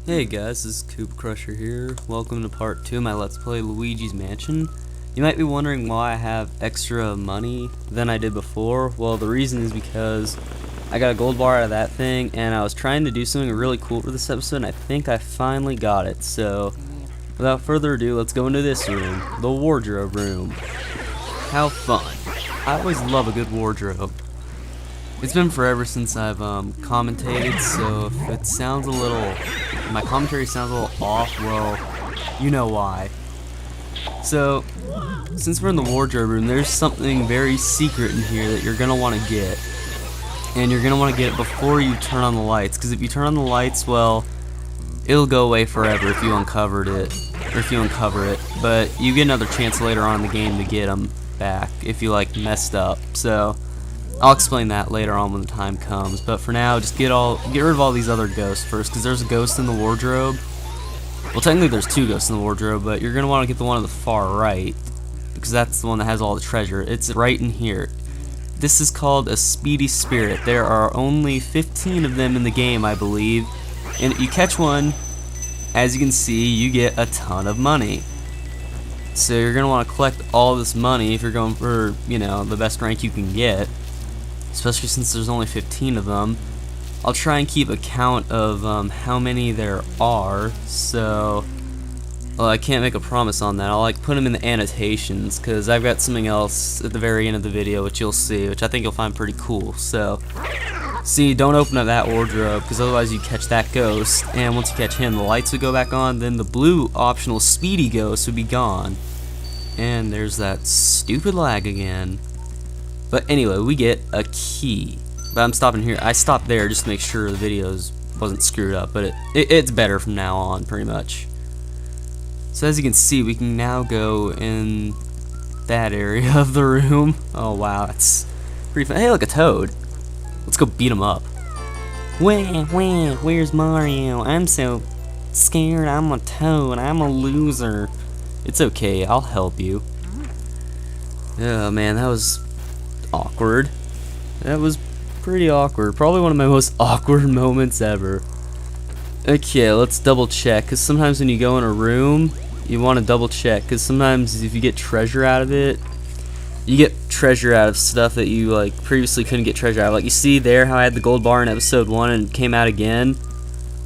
Hey guys, this is Koopa Krusher here. Welcome to part 2 of my Let's Play Luigi's Mansion. You might be wondering why I have extra money than I did before. Well, the reason is because I got a gold bar out of that thing, and I was trying to do something really cool for this episode, and I think I finally got it. So, without further ado, let's go into this room, the wardrobe room. How fun. I always love a good wardrobe. It's been forever since I've commentated, so if it sounds a little, my commentary sounds a little off, well, you know why. So, since we're in the wardrobe room, there's something very secret in here that you're gonna want to get. And you're gonna want to get it before you turn on the lights, because if you turn on the lights, well, it'll go away forever if you uncovered it, or if you uncover it. But you get another chance later on in the game to get them back if you like messed up. So I'll explain that later on when the time comes, but for now, just get rid of all these other ghosts first, because there's a ghost in the wardrobe. Well, technically there's two ghosts in the wardrobe, but you're going to want to get the one on the far right, because that's the one that has all the treasure. It's right in here. This is called a speedy spirit. There are only 15 of them in the game, I believe, and if you catch one, as you can see, you get a ton of money. So you're going to want to collect all this money if you're going for, you know, the best rank you can get. Especially since there's only 15 of them. I'll try and keep a count of how many there are, so well, I can't make a promise on that. I'll like put them in the annotations, because I've got something else at the very end of the video which you'll see, which I think you'll find pretty cool. So see, don't open up that wardrobe, because otherwise you catch that ghost, and once you catch him, the lights would go back on, then the blue optional speedy ghost would be gone. And there's that stupid lag again. But anyway, we get a key. But I'm stopping here. I stopped there just to make sure the videos wasn't screwed up, but it's better from now on, pretty much. So as you can see, we can now go in that area of the room. Oh wow, that's pretty fun. Hey, look, a toad. Let's go beat him up. Wah, wah, where's Mario? I'm so scared. I'm a toad. I'm a loser. It's okay, I'll help you. Oh man, that was awkward. That was pretty awkward. Probably one of my most awkward moments ever. Okay, let's double check, because sometimes when you go in a room, you want to double check, because sometimes if you get treasure out of it, you get treasure out of stuff that you like previously couldn't get treasure out of. Like you see there how I had the gold bar in episode 1 and it came out again?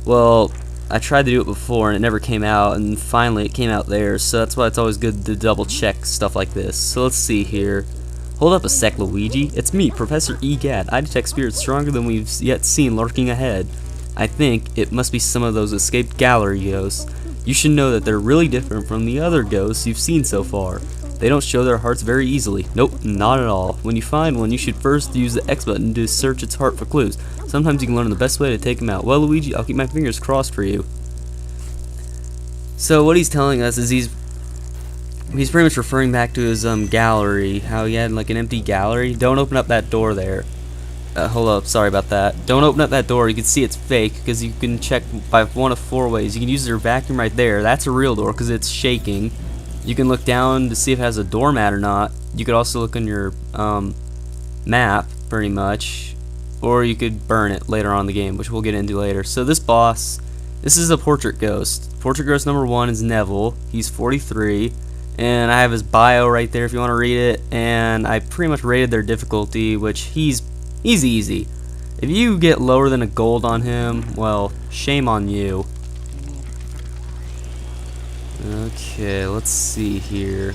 Well, I tried to do it before and it never came out, and finally it came out there, so that's why it's always good to double check stuff like this. So let's see here. Hold up a sec, Luigi. It's me, Professor e.gadd. I detect spirits stronger than we've yet seen lurking ahead. I think it must be some of those escaped gallery ghosts. You should know that they're really different from the other ghosts you've seen so far. They don't show their hearts very easily. Nope, not at all. When you find one, you should first use the X button to search its heart for clues. Sometimes you can learn the best way to take them out. Well, Luigi, I'll keep my fingers crossed for you. So what he's telling us is he's pretty much referring back to his gallery, how he had like an empty gallery. Don't open up that door there. Hold up, sorry about that. Don't open up that door. You can see it's fake, because you can check by one of 4 ways. You can use your vacuum right there. That's a real door because it's shaking. You can look down to see if it has a doormat or not. You could also look on your map, pretty much, or you could burn it later on in the game, which we'll get into later. So this boss, this is a portrait ghost. Portrait ghost number 1 is Neville. He's 43. And I have his bio right there if you want to read it, and I pretty much rated their difficulty, which he's easy. If you get lower than a gold on him, well, shame on you. Okay, let's see here.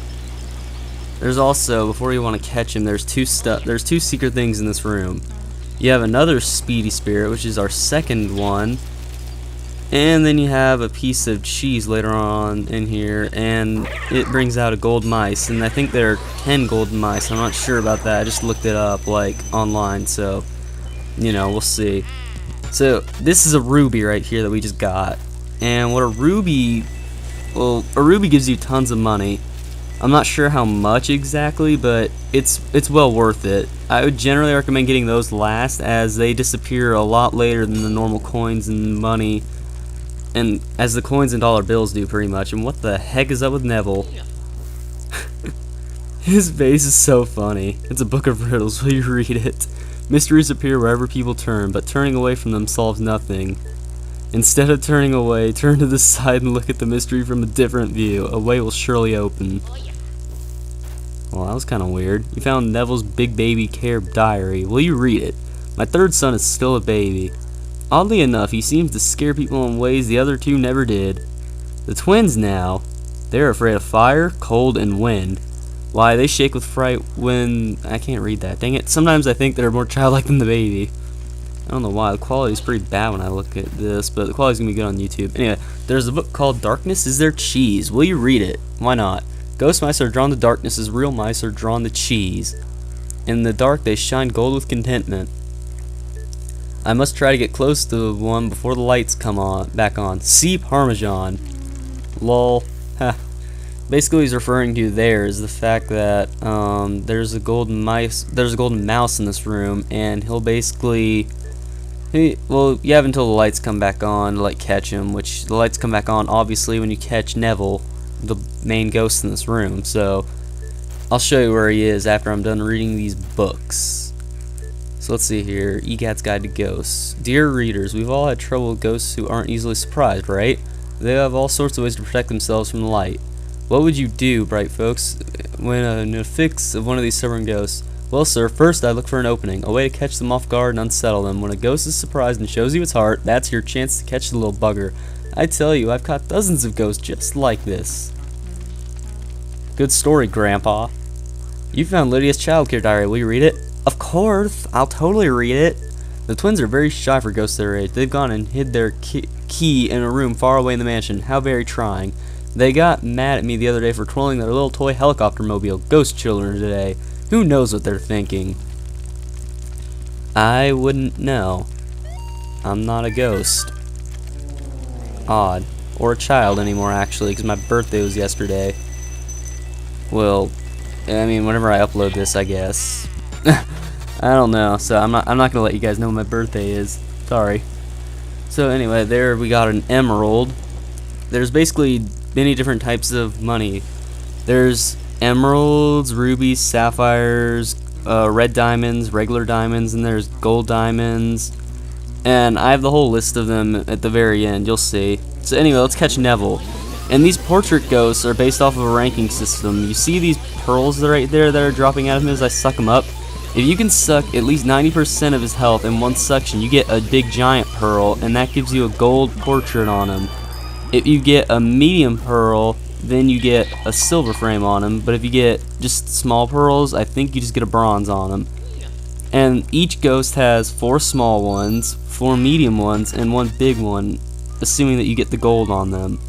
There's also, before you want to catch him, there's two secret things in this room. You have another speedy spirit, which is our second one. And then you have a piece of cheese later on in here, and it brings out a gold mice, and I think there are 10 golden mice. I'm not sure about that. I just looked it up like online, so you know, we'll see. So this is a ruby right here that we just got, and what a ruby, well, a ruby gives you tons of money. I'm not sure how much exactly, but it's well worth it. I would generally recommend getting those last, as they disappear a lot later than the normal coins and money, and as the coins and dollar bills do, pretty much. And what the heck is up with Neville? His face is so funny. It's a book of riddles. Will you read it? Mysteries appear wherever people turn, but turning away from them solves nothing. Instead of turning away, turn to the side and look at the mystery from a different view. A way will surely open. Well, that was kind of weird. You found Neville's big baby care diary. Will you read it? My third son is still a baby. Oddly enough, he seems to scare people in ways the other two never did. The twins now, they're afraid of fire, cold, and wind. Why, they shake with fright when... I can't read that, dang it. Sometimes I think they're more childlike than the baby. I don't know why, the quality's pretty bad when I look at this, but the quality's gonna be good on YouTube. Anyway, there's a book called Darkness Is Their Cheese. Will you read it? Why not? Ghost mice are drawn to darkness as real mice are drawn to cheese. In the dark, they shine gold with contentment. I must try to get close to one before the lights come on, back on. See Parmesan. Lol. Ha. Basically, what he's referring to there is the fact that there's a golden mouse in this room, and he'll basically, well, you have until the lights come back on to like catch him. Which the lights come back on obviously when you catch Neville, the main ghost in this room. So I'll show you where he is after I'm done reading these books. So let's see here. e.gadd's Guide to Ghosts. Dear readers, we've all had trouble with ghosts who aren't easily surprised, right? They have all sorts of ways to protect themselves from the light. What would you do, bright folks, when in a fix of one of these stubborn ghosts? Well, sir, first I look for an opening, a way to catch them off guard and unsettle them. When a ghost is surprised and shows you its heart, that's your chance to catch the little bugger. I tell you, I've caught dozens of ghosts just like this. Good story, Grandpa. You found Lydia's childcare diary. Will you read it? Of course, I'll totally read it. The twins are very shy for ghosts their age. They've gone and hid their key in a room far away in the mansion. How very trying. They got mad at me the other day for twirling their little toy helicopter mobile. Ghost children today. Who knows what they're thinking? I wouldn't know. I'm not a ghost. Odd. Or a child anymore, actually, because my birthday was yesterday. Well, I mean, whenever I upload this, I guess. I don't know, so I'm not gonna let you guys know when my birthday is. Sorry. So anyway, there we got an emerald. There's basically many different types of money. There's emeralds, rubies, sapphires, red diamonds, regular diamonds, and there's gold diamonds. And I have the whole list of them at the very end, you'll see. So anyway, let's catch Neville. And these portrait ghosts are based off of a ranking system. You see these pearls right there that are dropping out of him as I suck them up? If you can suck at least 90% of his health in one suction, you get a big giant pearl, and that gives you a gold portrait on him. If you get a medium pearl, then you get a silver frame on him. But if you get just small pearls, I think you just get a bronze on him. And each ghost has 4 small ones, 4 medium ones, and 1 big one, assuming that you get the gold on them.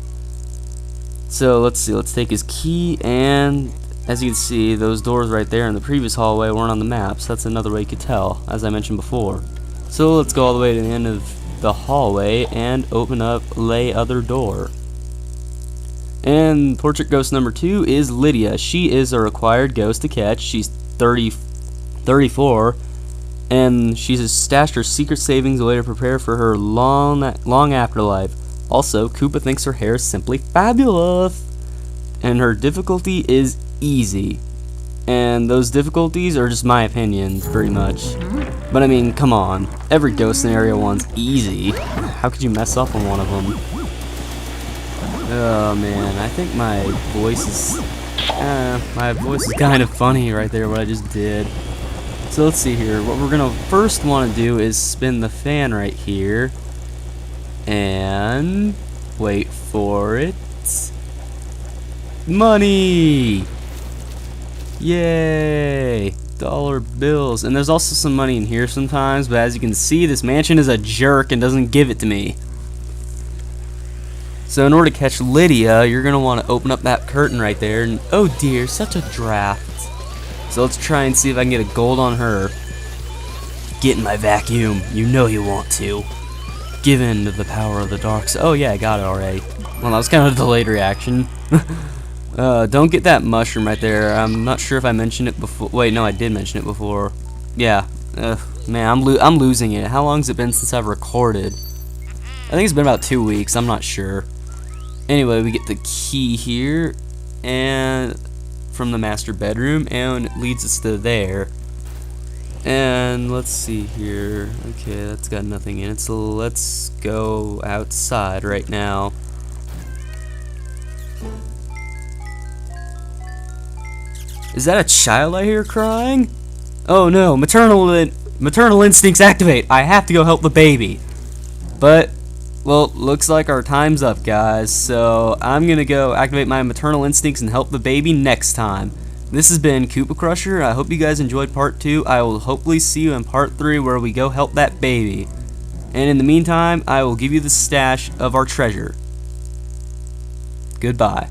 So let's see, let's take his key, and as you can see, those doors right there in the previous hallway weren't on the map, so that's another way you could tell, as I mentioned before. So let's go all the way to the end of the hallway and open up the other door. And portrait ghost number 2 is Lydia. She is a required ghost to catch. She's 34, and she's stashed her secret savings away to prepare for her long afterlife. Also, Koopa thinks her hair is simply fabulous, and her difficulty is easy. And those difficulties are just my opinions, pretty much. But I mean, come on. Every ghost in Area 1's easy. How could you mess up on one of them? Oh man, I think my voice is kind of funny right there, what I just did. So let's see here. What we're gonna first want to do is spin the fan right here. And wait for it. Money! Yay! Dollar bills. And there's also some money in here sometimes, but as you can see, this mansion is a jerk and doesn't give it to me. So in order to catch Lydia, you're going to want to open up that curtain right there, and oh dear, such a draft. So let's try and see if I can get a gold on her. Get in my vacuum. You know you want to. Give in to the power of the dark side. Oh yeah, I got it already. Well, that was kind of a delayed reaction. Don't get that mushroom right there. I'm not sure if I mentioned it before. Wait, no, I did mention it before. Yeah. Man, I'm losing it. How long has it been since I've recorded? I think it's been about 2 weeks. I'm not sure. Anyway, we get the key here, and from the master bedroom, and it leads us to there. And let's see here. Okay, that's got nothing in it, so let's go outside right now. Is that a child I hear crying? Oh no, maternal instincts activate. I have to go help the baby. But, well, looks like our time's up, guys. So I'm gonna go activate my maternal instincts and help the baby next time. This has been Koopa Krusher. I hope you guys enjoyed part 2. I will hopefully see you in part 3 where we go help that baby. And in the meantime, I will give you the stash of our treasure. Goodbye.